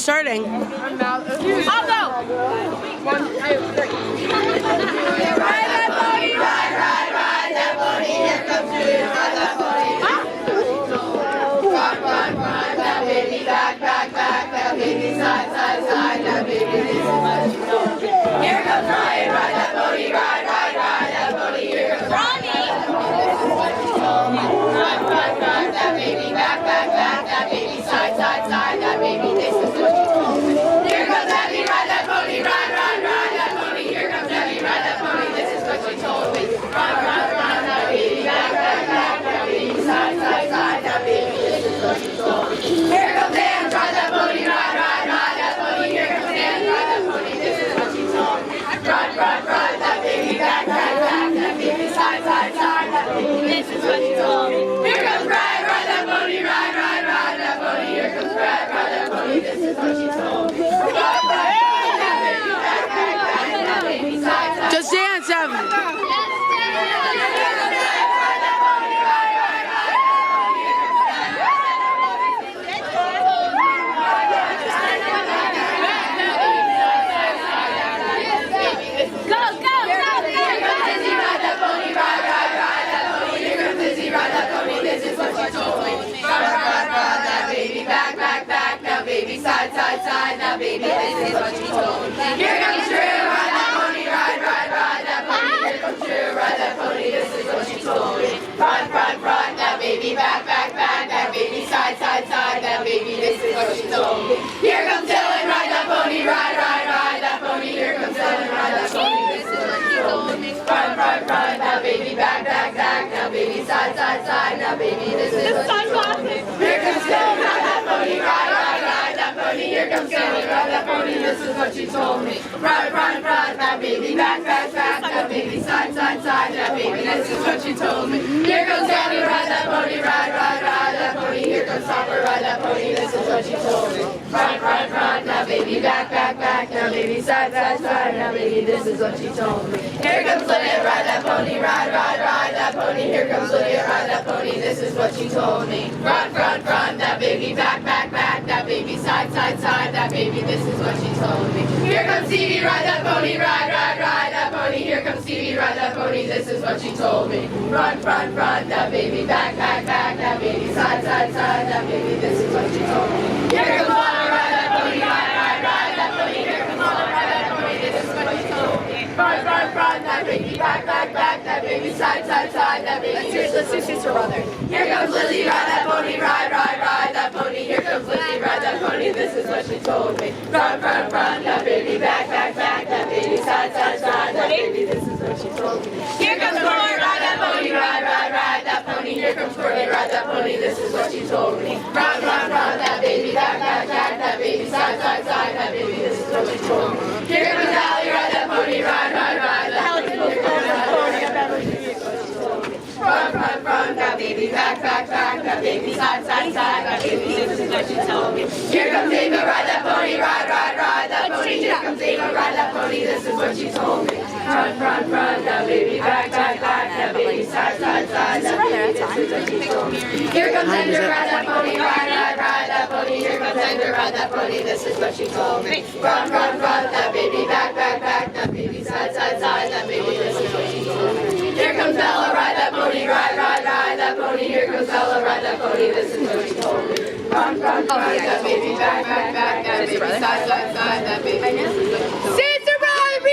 starting. I'll go. 1, 2, 3. Ride that pony, ride, ride, ride that pony. Here comes Julia, ride that pony. Run, run, run, that baby, back, back, back, that baby, side, side, side, that baby, this is what you know. Here comes Ryan, ride that pony, ride, ride, ride that pony. Here comes Ronnie. This is what you told me. Run, run, run, that baby, back, back, back, that baby, side, side, side, that baby, this is what you told me. Here comes Abby, ride that pony, ride, ride, ride that pony. Here comes Abby, ride that pony, this is what you told me. Run, run, run, that baby, back, back, back, that baby, side, side, side, that baby, this is what you told me. Here comes Dan, ride that pony, ride, ride, ride that pony. Here comes Dan, ride that pony, this is what you told me. Run, run, run, that baby, back, back, back, that baby, side, side, side, that baby, this is what you told me. Here comes Brad, ride that pony, ride, ride, ride that pony. Here comes Brad, ride that pony, this is what you told me. Run, run, run, that baby, back, back, back, that baby, side, side. Just dance, Evan. Side, side, side, now baby, this is what you told me. Here comes Drew, ride that pony, ride, ride, ride that pony. Here comes Drew, ride that pony, this is what you told me. Front, front, front, now baby, back, back, back, that baby, side, side, side, that baby, this is what you told me. Here comes Dylan, ride that pony, ride, ride, ride that pony. Here comes Dylan, ride that pony, this is what you told me. Front, front, front, now baby, back, back, back, now baby, side, side, side, now baby, this is what you told me. Here comes Dylan, ride that pony, ride, ride, ride that pony. Here comes Dylan, ride that pony, this is what you told me. Run, run, run, that baby, back, back, back, that baby, side, side, side, that baby, this is what you told me. Here comes Danny, ride that pony, ride, ride, ride that pony. Here comes Hopper, ride that pony, this is what you told me. Run, run, run, that baby, back, back, back, that baby, side, side, side, that baby, this is what you told me. Here comes Lydia, ride that pony, ride, ride, ride that pony. Here comes Lydia, ride that pony, this is what you told me. Run, run, run, that baby, back, back, back, that baby, side, side, side, that baby, this is what you told me. Here comes Stevie, ride that pony, ride, ride, ride that pony. Here comes Stevie, ride that pony, this is what you told me. Run, run, run, that baby, back, back, back, that baby, side, side, side, that baby, this is what you told me. Here comes Lana, ride that pony, ride, ride, ride that pony. Here comes Lana, ride that pony, this is what you told me. Run, run, run, that baby, back, back, back, that baby, side, side, side, that baby. Let's do sister brother. Here comes Lizzie, ride that pony, ride, ride, ride that pony. Here comes Lizzie, ride that pony, this is what she told me. Run, run, run, that baby, back, back, back, that baby, side, side, side, that baby, this is what she told me. Here comes Courtney, ride that pony, ride, ride, ride that pony. Here comes Courtney, ride that pony, this is what she told me. Run, run, run, that baby, back, back, back, that baby, side, side, side, that baby, this is what she told me. Here comes Allie, ride that pony, ride, ride, ride that pony. Run, run, run, that baby, back, back, back, that baby, side, side, side, that baby, this is what she told me. Here comes Ava, ride that pony, ride, ride, ride that pony. Here comes Ava, ride that pony, this is what she told me. Run, run, run, that baby, back, back, back, that baby, side, side, side, that baby, this is what she told me. Here comes Ender, ride that pony, ride, ride, ride that pony. Here comes Ender, ride that pony, this is what she told me. Run, run, run, that baby, back, back, back, that baby, side, side, side, that baby, this is what she told me. Here comes Bella, ride that pony, ride, ride, ride that pony. Here comes Bella, ride that pony, this is what she told me. Run, run, run, that baby, back, back, back, that baby, side, side, side, that baby.